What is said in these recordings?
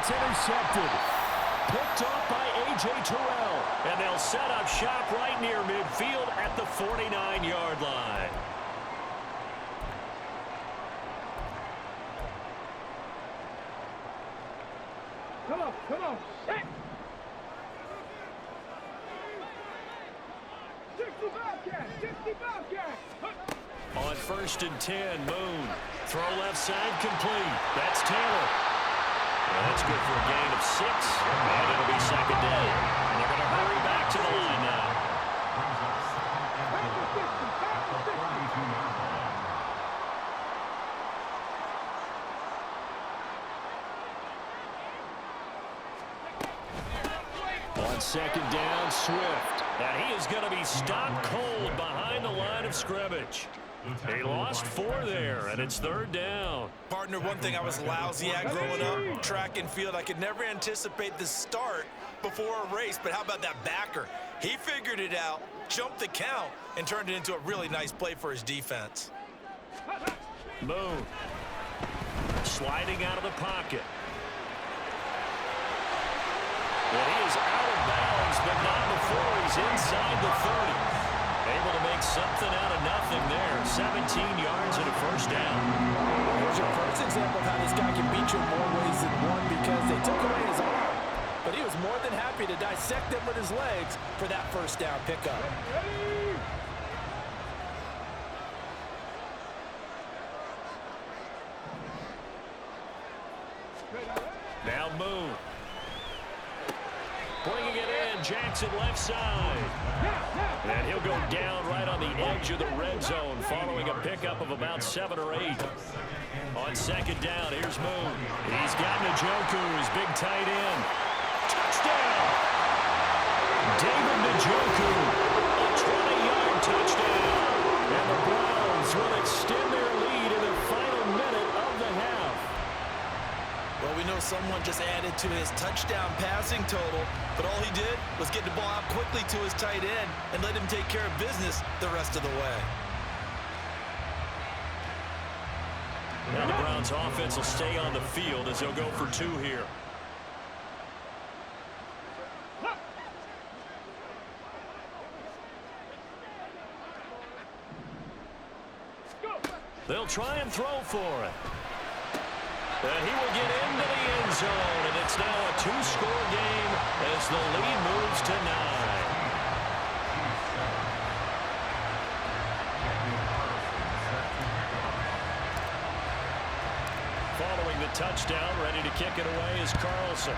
It's intercepted. Picked off by A.J. Terrell. And they'll set up shop right near midfield at the 49-yard line. Come on. Hey. 60 Bobcat. On 1st and 10, Moon. Throw left side complete. That's Taylor. Well, that's good for a gain of 6. And it'll be 2nd down. And they're going to hurry back to the line now. On 2nd down, Swift. And he is going to be stopped cold behind the line of scrimmage. He lost 4 there, and it's 3rd down. Partner, one thing I was lousy at growing up, track and field, I could never anticipate the start before a race, but how about that backer? He figured it out, jumped the count, and turned it into a really nice play for his defense. Moon. Sliding out of the pocket. And he is out of bounds, but not before he's inside the 30. Able to make something out of nothing there. 17 yards and a 1st down. Here's your first example of how this guy can beat you in more ways than one because they took away his arm. But he was more than happy to dissect them with his legs for that 1st down pickup. Now Moon. Bringing it in, Jackson left side. And he'll go down right on the edge of the red zone following a pickup of about 7 or 8. On 2nd down, here's Moon. He's got Njoku, his big tight end. Touchdown! David Njoku, a 20-yard touchdown. And the Browns will extend their lead in the final minute of the half. Well, we know someone just added to his touchdown passing total, but all he did was get the ball out quickly to his tight end and let him take care of business the rest of the way. Now the Browns offense will stay on the field as they'll go for 2 here. They'll try and throw for it. And he will get into the end zone, and it's now a 2-score game as the lead moves to 9. Following the touchdown, ready to kick it away is Carlson.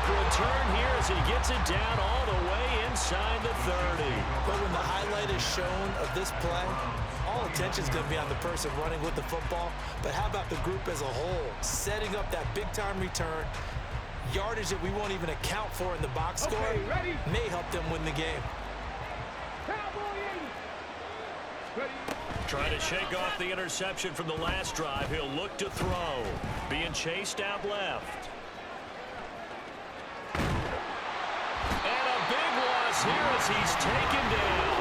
Return here as he gets it down all the way inside the 30. But when the highlight is shown of this play, all attention is going to be on the person running with the football. But how about the group as a whole? Setting up that big-time return, yardage that we won't even account for in the box score, may help them win the game. Trying to shake off the interception from the last drive. He'll look to throw. Being chased out left. Here as he's taken down.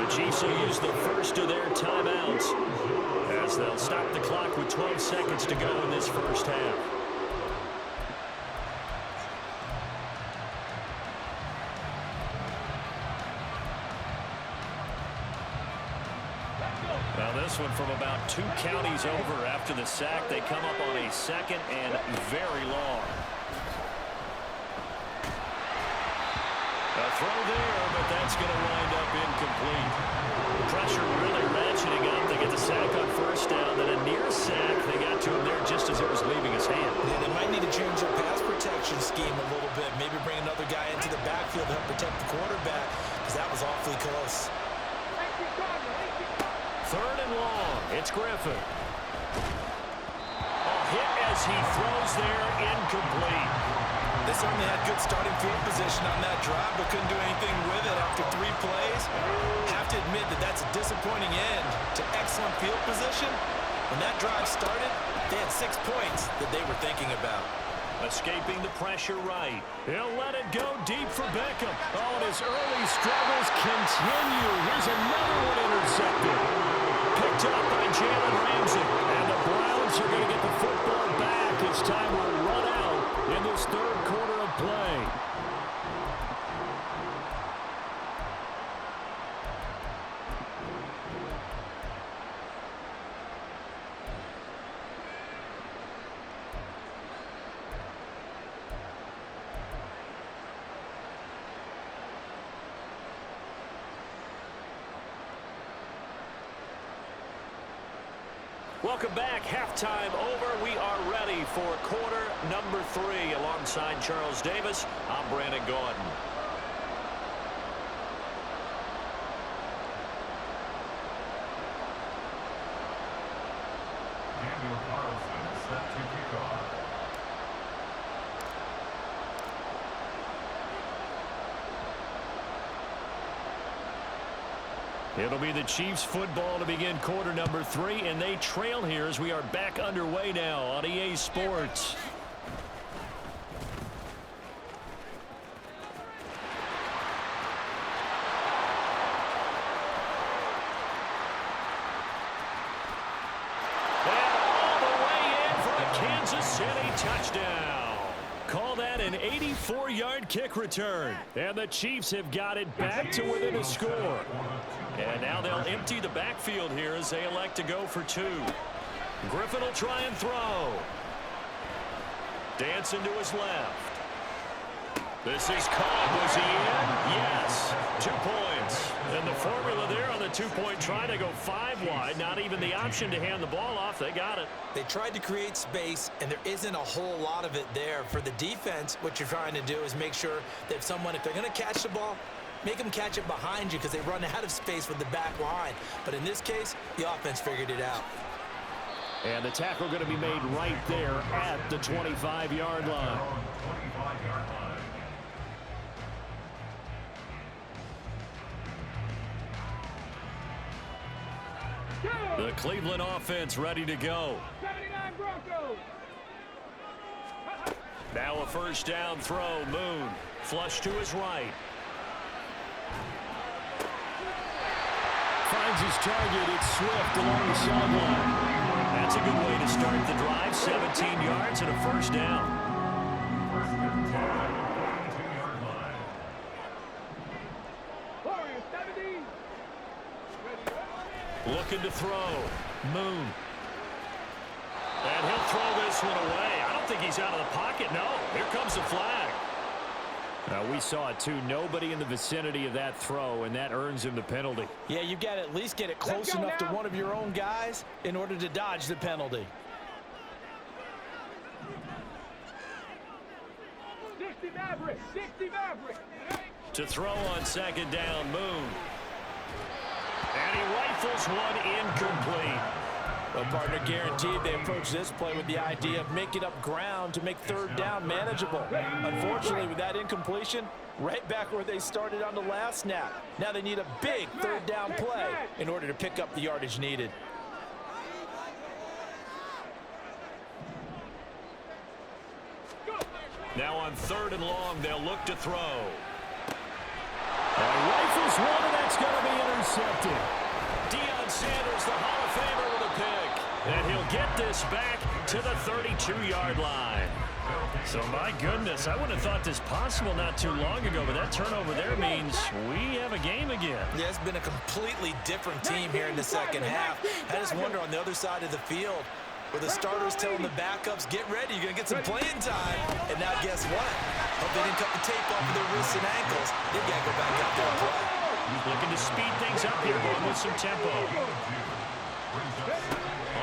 The Chiefs will use the first of their timeouts as they'll stop the clock with 12 seconds to go in this 1st half. Now this one from about 2 counties over after the sack. They come up on a 2nd and very long. A throw there, but that's going to wind up incomplete. Pressure really ratcheting up. They get the sack on 1st down, then a near sack. They got to him there just as it was leaving his hand. Yeah, they might need to change their pass protection scheme a little bit. Maybe bring another guy into the backfield to help protect the quarterback, because that was awfully close. 3rd and long. It's Griffin. A hit as he throws there, incomplete. They certainly had good starting field position on that drive, but couldn't do anything with it after 3 plays. Have to admit that that's a disappointing end to excellent field position. When that drive started, they had 6 points that they were thinking about. Escaping the pressure right. He'll let it go deep for Beckham. Oh, and his early struggles continue. Here's another one intercepted. Picked up by Jalen Ramsey. And the Browns are going to get the football back as time will run out in this third quarter of play. Welcome back. Halftime over. We are ready for quarter number 3. Alongside Charles Davis, I'm Brandon Gordon. Daniel Carlson set to kick off. It'll be the Chiefs football to begin quarter number 3, and they trail here as we are back underway now on EA Sports. And all the way in for a Kansas City touchdown. Call that an 84-yard kick return. And the Chiefs have got it back to within a score. And now they'll empty the backfield here as they elect to go for 2. Griffin will try and throw. Dancing to his left. This is caught. Was he in? Yes. 2 points. And the formula there on the 2-point try to go 5 wide. Not even the option to hand the ball off. They got it. They tried to create space, and there isn't a whole lot of it there. For the defense, what you're trying to do is make sure that if they're going to catch the ball, make them catch it behind you because they run out of space with the back line. But in this case, the offense figured it out. And the tackle going to be made right there at the 25-yard line. The Cleveland offense ready to go. 79 Broncos. Now a first down throw. Moon flush to his right. Finds his target. It's Swift along the sideline. That's a good way to start the drive. 17 yards and a first down. Warriors 70. Looking to throw. Moon. And he'll throw this one away. I don't think he's out of the pocket. No, here comes the flag. We saw it too. Nobody in the vicinity of that throw, and that earns him the penalty. Yeah, you've got to at least get it close enough to one of your own guys in order to dodge the penalty. 60 Maverick. 60 Maverick. To throw on second down, Moon. And he rifles one incomplete. Well, partner, guaranteed they approach this play with the idea of making up ground to make third down manageable. Unfortunately, with that incompletion, right back where they started on the last snap. Now they need a big third down play in order to pick up the yardage needed. Now on 3rd and long, they'll look to throw. And rifles one, and that's going to be intercepted. Deion Sanders, the Hall of Famer, with a pick. And he'll get this back to the 32-yard line. So, my goodness, I wouldn't have thought this possible not too long ago, but that turnover there means we have a game again. Yeah, it's been a completely different team here in the second half. I just wonder on the other side of the field, where the starters telling the backups, get ready, you're going to get some playing time. And now guess what? Hope they didn't cut the tape off of their wrists and ankles. They've got to go back out there and play. Looking to speed things up here, going with some tempo.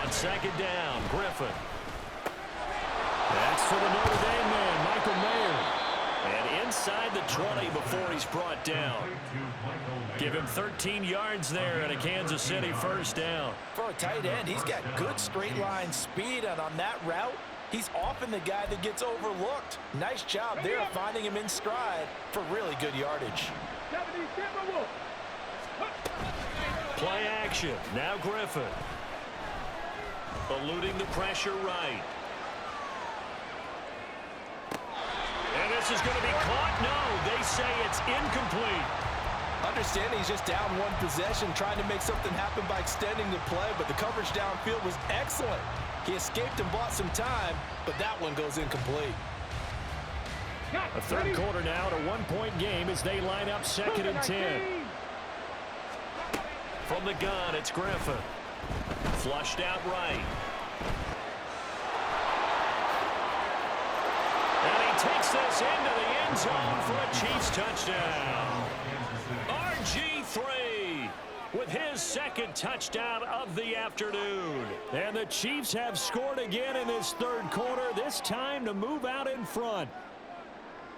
On second down, Griffin. That's for the Notre Dame man, Michael Mayer. And inside the 20 before he's brought down. Give him 13 yards there and a Kansas City first down. For a tight end, he's got good straight line speed, and on that route, he's often the guy that gets overlooked. Nice job there finding him in stride for really good yardage. 70 Timberwolves. Play action. Now Griffin. Eluding the pressure right. This is going to be caught. No, they say it's incomplete. Understanding he's just down one possession, trying to make something happen by extending the play, but the coverage downfield was excellent. He escaped and bought some time, but that one goes incomplete. A third quarter now to 1-point game as they line up 2nd and 10. From the gun, it's Griffin. Flushed out right. And he takes this into the end zone for a Chiefs touchdown. RG3 with his 2nd touchdown of the afternoon. And the Chiefs have scored again in this third quarter, this time to move out in front.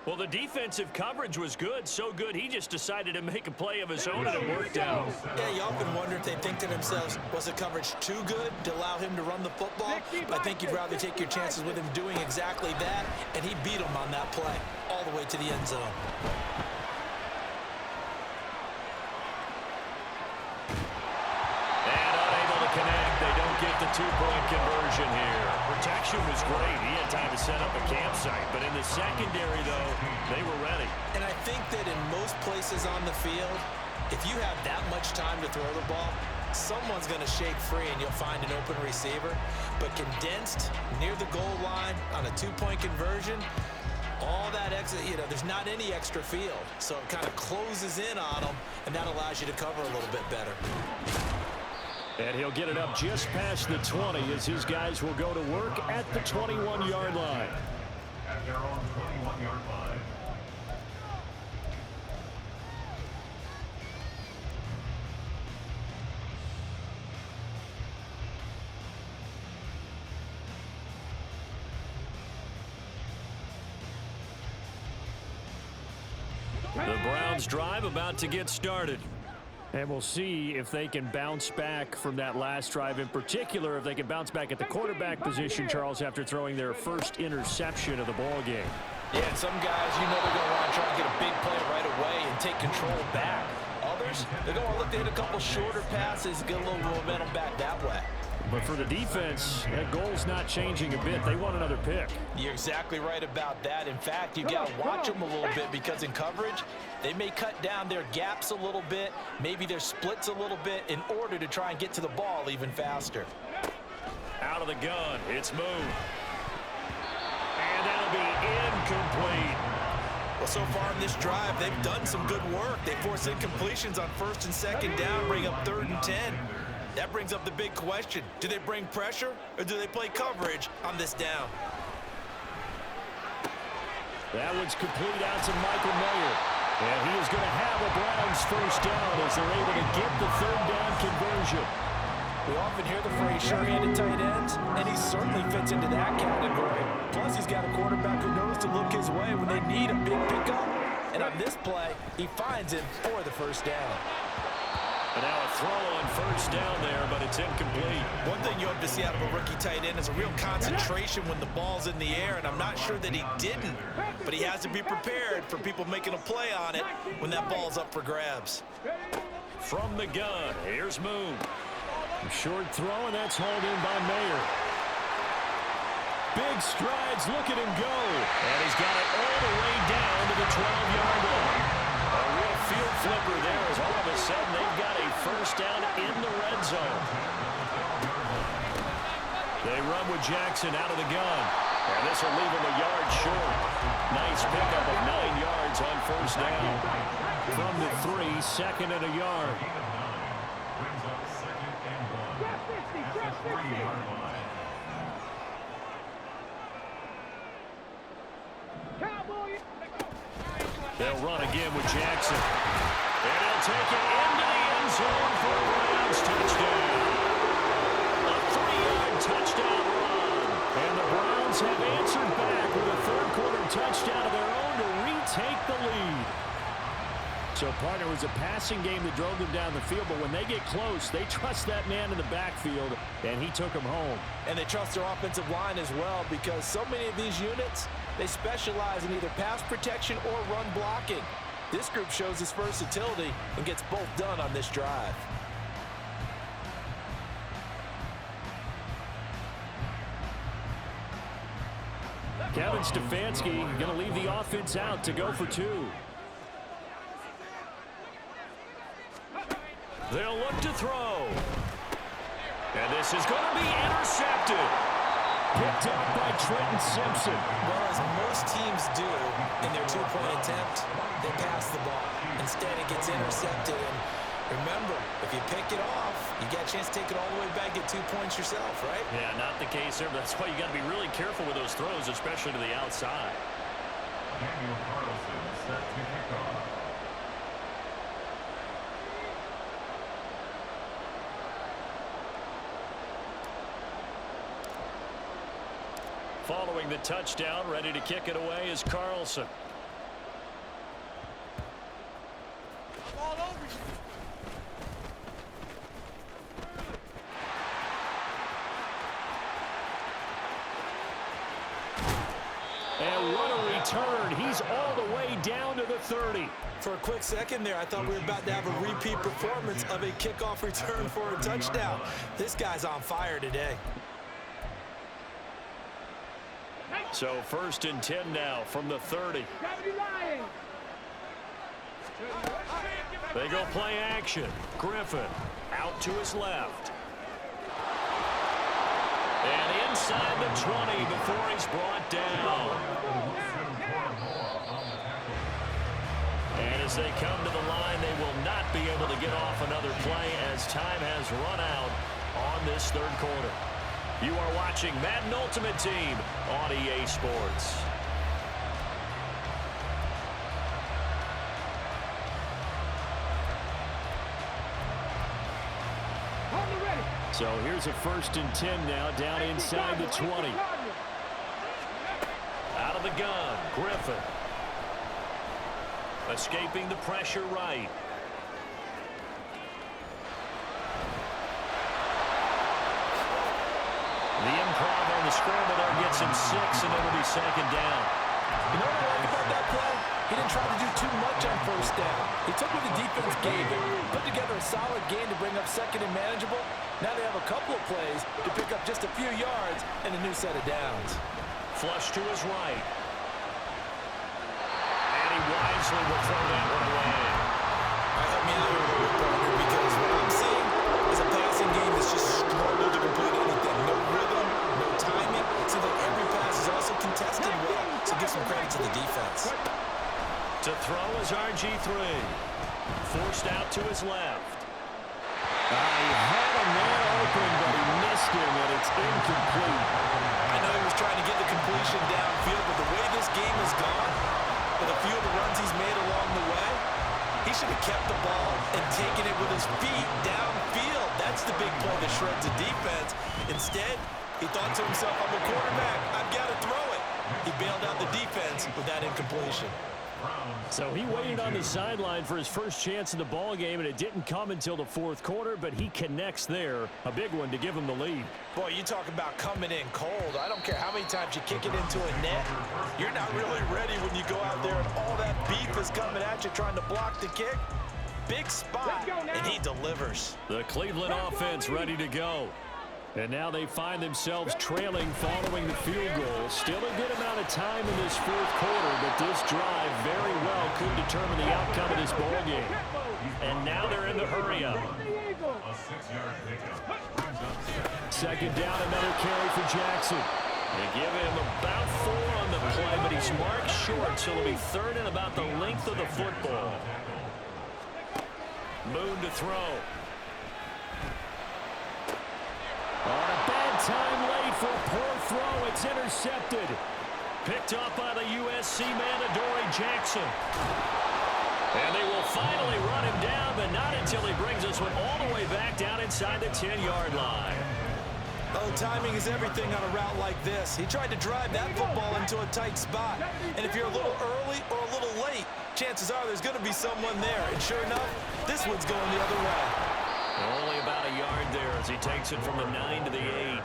Well, the defensive coverage was good, so good he just decided to make a play of his own, and it worked out. Yeah, you often wonder if they think to themselves, was the coverage too good to allow him to run the football? But I think you'd rather take your chances with him doing exactly that, and he beat him on that play all the way to the end zone. And unable to connect. They don't get the 2-point conversion here. Protection was great. He had time to set up a campsite. But in the secondary, though, they were ready. And I think that in most places on the field, if you have that much time to throw the ball, someone's going to shake free and you'll find an open receiver. But condensed near the goal line on a 2-point conversion, all that extra, there's not any extra field. So it kind of closes in on them, and that allows you to cover a little bit better. And he'll get it up just past the 20 as his guys will go to work at the 21-yard line. At their own 21-yard line. The Browns drive about to get started. And we'll see if they can bounce back from that last drive, in particular if they can bounce back at the quarterback position, Charles, after throwing their first interception of the ball game. Yeah, and some guys, they're going to want to try and get a big play right away and take control back. Others, they're going to look to hit a couple shorter passes, get a little momentum back that way. But for the defense, that goal's not changing a bit. They want another pick. You're exactly right about that. In fact, you've got to watch them a little bit because in coverage, they may cut down their gaps a little bit, maybe their splits a little bit in order to try and get to the ball even faster. Out of the gun, it's moved. And that'll be incomplete. Well, so far in this drive, they've done some good work. They force incompletions on 1st and 2nd down, bring up 3rd and 10. That brings up the big question. Do they bring pressure or do they play coverage on this down? That one's complete out to Michael Mayer. And he is going to have a Browns first down as they're able to get the 3rd down conversion. We often hear the phrase sure-handed tight ends, and he certainly fits into that category. Plus, he's got a quarterback who knows to look his way when they need a big pickup. And on this play, he finds it for the first down. And now a throw on first down there, but it's incomplete. One thing you hope to see out of a rookie tight end is a real concentration when the ball's in the air, and I'm not sure that he didn't, but he has to be prepared for people making a play on it when that ball's up for grabs. From the gun, here's Moon. Short throw, and that's hauled in by Mayer. Big strides, look at him go. And he's got it all the way down to the 12-yard line. A real field flipper there as all of a sudden they've got a first down in the red zone. They run with Jackson out of the gun. And this will leave him a yard short. Nice pickup of 9 yards on first down. From the 3, 2nd and a yard. Brings up 2nd and 1. At the 3-yard line. They'll run again with Jackson. And he'll take it into the end zone for a Browns touchdown. A 3-yard touchdown run. And the Browns have answered back with a third-quarter touchdown of their own to retake the lead. So, partner, it was a passing game that drove them down the field, but when they get close, they trust that man in the backfield, and he took them home. And they trust their offensive line as well because so many of these units, they specialize in either pass protection or run blocking. This group shows its versatility and gets both done on this drive. Count Kevin Stefanski going to leave the offense out to go for two. They'll look to throw. And this is going to be intercepted. Picked up by Trenton Simpson. Well, as most teams do in their two-point attempt, they pass the ball. Instead, it gets intercepted. And remember, if you pick it off, you get a chance to take it all the way back, get 2 points yourself, right? Yeah, not the case there, but that's why you got to be really careful with those throws, especially to the outside. Daniel Carlson set to kick off. Following the touchdown, ready to kick it away is Carlson. All over you. And what a return. He's all the way down to the 30. For a quick second there, I thought we were about to have a repeat performance of a kickoff return for a touchdown. This guy's on fire today. So 1st and 10 now from the 30. They go play action. Griffin out to his left. And inside the 20 before he's brought down. And as they come to the line, they will not be able to get off another play as time has run out on this 3rd quarter. You are watching Madden Ultimate Team on EA Sports. So here's a 1st and 10 now down inside the 20. Out of the gun, Griffin. Escaping the pressure right. The improv on the scramble there gets him 6, and it'll be 2nd down. You know what I like about that play? He didn't try to do too much on 1st down. He took what the defense gave him, put together a solid game to bring up 2nd and manageable. Now they have a couple of plays to pick up just a few yards and a new set of downs. Flush to his right. And he wisely will throw that one away. I have me a little bit, partner, because what I'm seeing is a passing game that's just struggled to complete anything. No rhythm, no timing. Seems like every pass is also contested well, so give some credit to the defense. To throw is RG3. Forced out to his left. He had a man open, but he missed him, and it's incomplete. I know he was trying to get the completion downfield, but the way this game has gone, with a few of the runs he's made along the way, he should have kept the ball and taken it with his feet downfield. That's the big play that shreds the defense. Instead, he thought to himself, I'm a quarterback, I've got to throw it. He bailed out the defense with that incompletion. So he waited on the sideline for his first chance in the ball game, and it didn't come until the 4th quarter, but he connects there. A big one to give him the lead. Boy, you talk about coming in cold. I don't care how many times you kick it into a net. You're not really ready when you go out there and all that beef is coming at you trying to block the kick. Big spot, and he delivers. The Cleveland offense ready to go. And now they find themselves trailing following the field goal. Still a good amount of time in this 4th quarter, but this drive very well could determine the outcome of this ball game. And now they're in the hurry-up. A 6-yard pickup brings up 2nd down, another carry for Jackson. They give him about 4 on the play, but he's marked short, so it'll be 3rd and about the length of the football. Moon to throw. On a bad time late for a poor throw. It's intercepted. Picked up by the USC man, Adoree Jackson. And they will finally run him down, but not until he brings this one all the way back down inside the 10-yard line. Oh, timing is everything on a route like this. He tried to drive that football into a tight spot. And if you're a little early or a little late, chances are there's going to be someone there. And sure enough, this one's going the other way. Only about a yard there as he takes it from the 9 to the 8.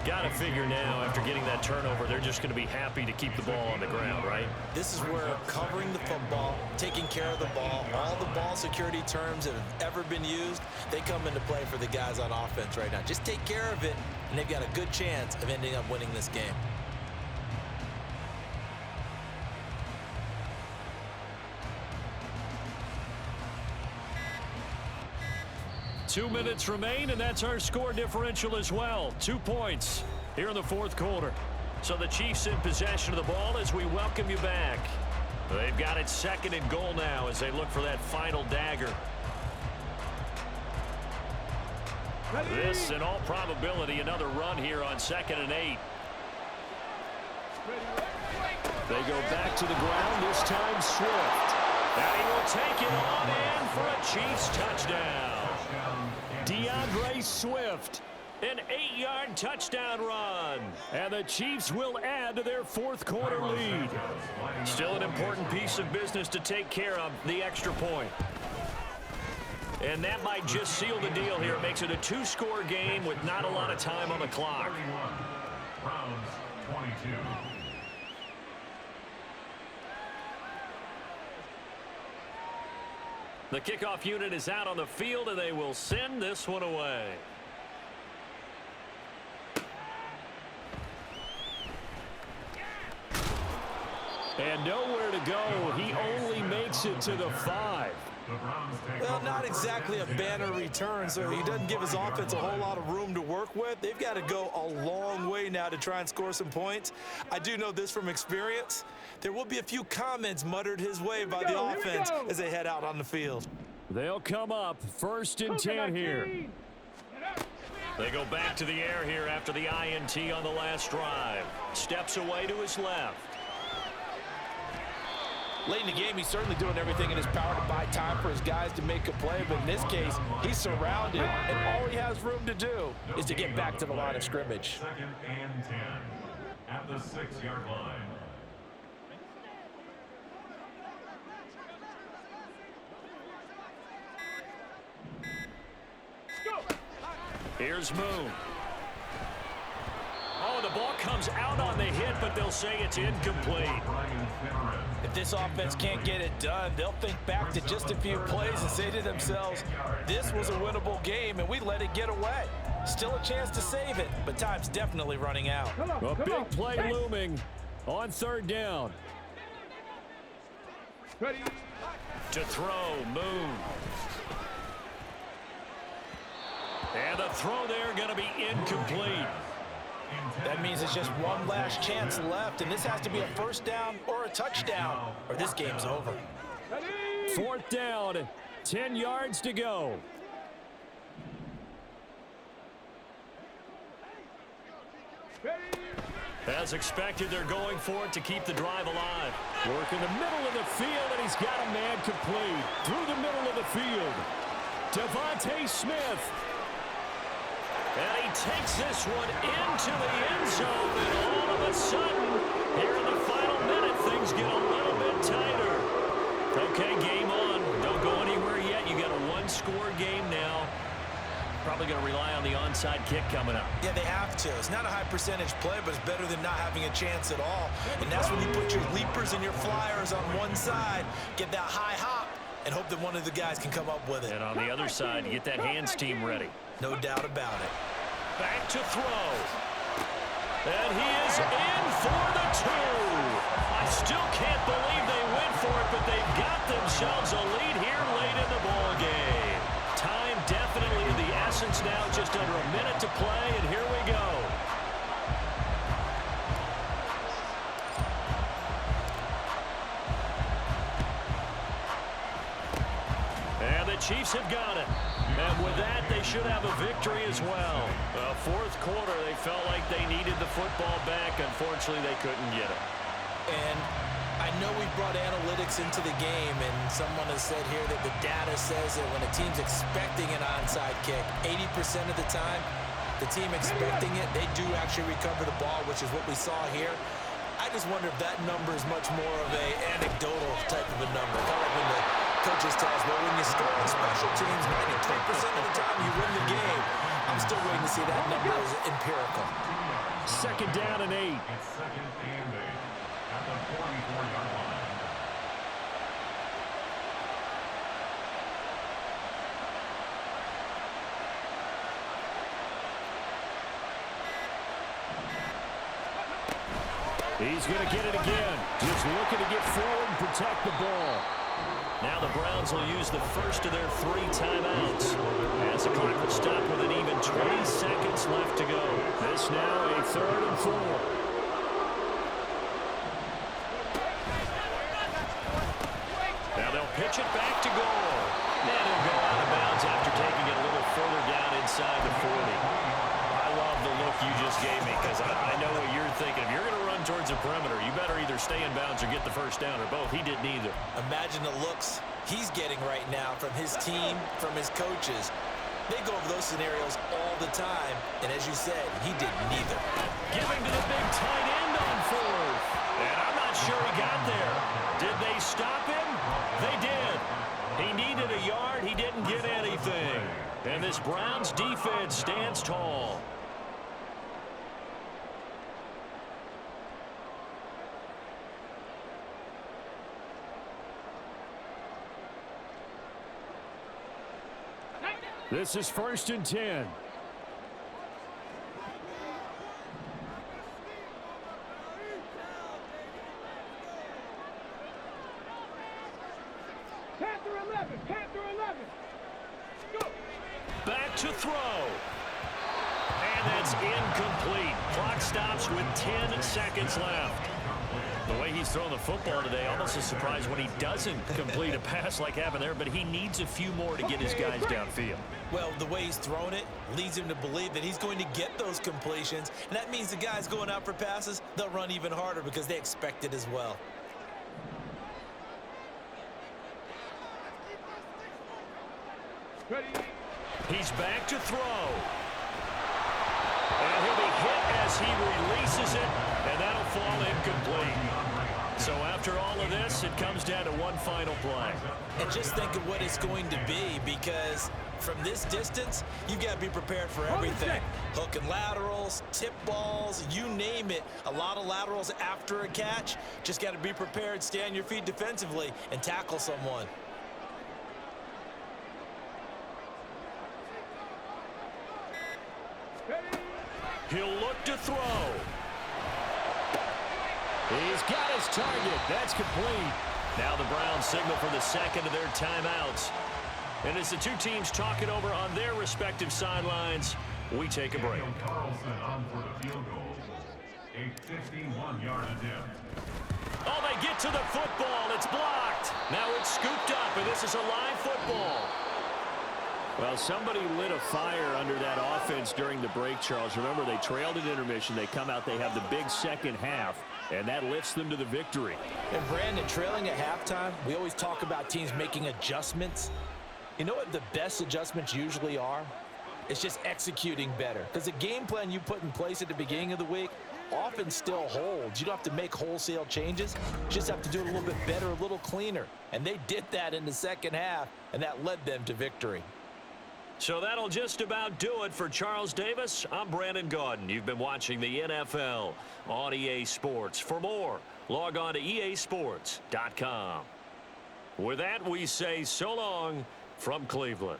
Got to figure now, after getting that turnover, they're just going to be happy to keep the ball on the ground, right? This is where covering the football, taking care of the ball, all the ball security terms that have ever been used, they come into play for the guys on offense right now. Just take care of it, and they've got a good chance of ending up winning this game. 2 minutes remain, and that's our score differential as well. 2 points here in the fourth quarter. So the Chiefs in possession of the ball as we welcome you back. They've got it 2nd and goal now as they look for that final dagger. This, in all probability, another run here on 2nd and 8. They go back to the ground, this time Swift. And he will take it on in for a Chiefs touchdown. DeAndre Swift. An 8-yard touchdown run. And the Chiefs will add to their fourth quarter lead. Still an important piece of business to take care of, the extra point. And that might just seal the deal here. It makes it a 2-score game with not a lot of time on the clock. Browns 22. The kickoff unit is out on the field, and they will send this one away. And nowhere to go. He only makes it to the 5. Well, not exactly a banner return, so he doesn't give his offense a whole lot of room to work with. They've got to go a long way now to try and score some points. I do know this from experience. There will be a few comments muttered his way by the offense as they head out on the field. They'll come up 1st and 10 here. They go back to the air here after the INT on the last drive. Steps away to his left. Late in the game, he's certainly doing everything in his power to buy time for his guys to make a play, but in this case, he's surrounded, and all he has room to do is to get back to the line of scrimmage. 2nd and 10 at the 6-yard line. Here's Moon. Oh, the ball comes out on the hit, but they'll say it's incomplete. If this offense can't get it done, they'll think back to just a few plays and say to themselves, this was a winnable game, and we let it get away. Still a chance to save it, but time's definitely running out. A big play looming on 3rd down. To throw, Moon. And the throw there going to be incomplete. That means it's just one last chance left, and this has to be a 1st down or a touchdown, or this game's over. 4th down, 10 yards to go. As expected, they're going for it to keep the drive alive. Work in the middle of the field, and he's got a man complete. Through the middle of the field. Devontae Smith. And he takes this one into the end zone, and all of a sudden, here in the final minute, things get a little bit tighter. Okay, game on. Don't go anywhere yet. You got a 1-score game now. Probably going to rely on the onside kick coming up. Yeah, they have to. It's not a high percentage play, but it's better than not having a chance at all. And that's when you put your leapers and your flyers on one side, get that high hop, and hope that one of the guys can come up with it. And on the other side, you get that hands team ready. No doubt about it. Back to throw. And he is in for the 2. I still can't believe they went for it, but they've got themselves a lead here late in the ball game. Time definitely of the essence now, just under a minute to play, and here we go. And the Chiefs have got it. And with that, they should have a victory as well. Fourth quarter, they felt like they needed the football back. Unfortunately, they couldn't get it. And I know we brought analytics into the game, and someone has said here that the data says that when a team's expecting an onside kick, 80% of the time, the team expecting it, they do actually recover the ball, which is what we saw here. I just wonder if that number is much more of a anecdotal type of a number. Kind of like when the coaches tell us, well, when you score on special teams, 92% of the time you win the game. I'm still waiting to see that number as empirical. 2nd down and 8. It's 2nd and 8 at the 44-yard line. He's going to get it again. Just looking to get forward and protect the ball. Now the Browns will use the first of their 3 timeouts. As the clock will stop with an even 20 seconds left to go. This now a 3rd and 4. Now they'll pitch it back to goal. And he'll go out of bounds after taking it a little further down inside the 40. I love the look you just gave me because I know what you're thinking. If you're going to run towards the perimeter, you better either stay in bounds or get the first down, or both. He did neither. Imagine the looks he's getting right now from his team, from his coaches. They go over those scenarios all the time, and as you said, he did neither. Giving to the big tight end on 4th. And I'm not sure he got there. Did they stop him? They did. He needed a yard. He didn't get anything. And this Browns defense stands tall. This is 1st and 10. Back to throw. And that's incomplete. Clock stops with 10 seconds left. The way he's throwing the football today, almost a surprise when he doesn't complete a pass like happened there, but he needs a few more to get his guys downfield. Well, the way he's thrown it leads him to believe that he's going to get those completions, and that means the guys going out for passes, they'll run even harder because they expect it as well. He's back to throw. And he'll be hit as he releases it, and that'll fall incomplete. So after all of this, it comes down to one final play. And just think of what it's going to be, because from this distance, you've got to be prepared for everything. Hook and laterals, tip balls, you name it. A lot of laterals after a catch. Just got to be prepared, stay on your feet defensively, and tackle someone. He'll look to throw. He's got his target. That's complete. Now the Browns signal for the second of their timeouts. And as the two teams talk it over on their respective sidelines, we take a break. Carlson on for the field goal. A 51-yard attempt. Oh, they get to the football. It's blocked. Now it's scooped up, and this is a live football. Well, somebody lit a fire under that offense during the break, Charles. Remember, they trailed at intermission. They come out, they have the big second half, and that lifts them to the victory. And Brandon, trailing at halftime, we always talk about teams making adjustments. You know what the best adjustments usually are? It's just executing better. Because the game plan you put in place at the beginning of the week often still holds. You don't have to make wholesale changes. You just have to do it a little bit better, a little cleaner. And they did that in the second half, and that led them to victory. So that'll just about do it for Charles Davis. I'm Brandon Gaudin. You've been watching the NFL on EA Sports. For more, log on to easports.com. With that, we say so long from Cleveland.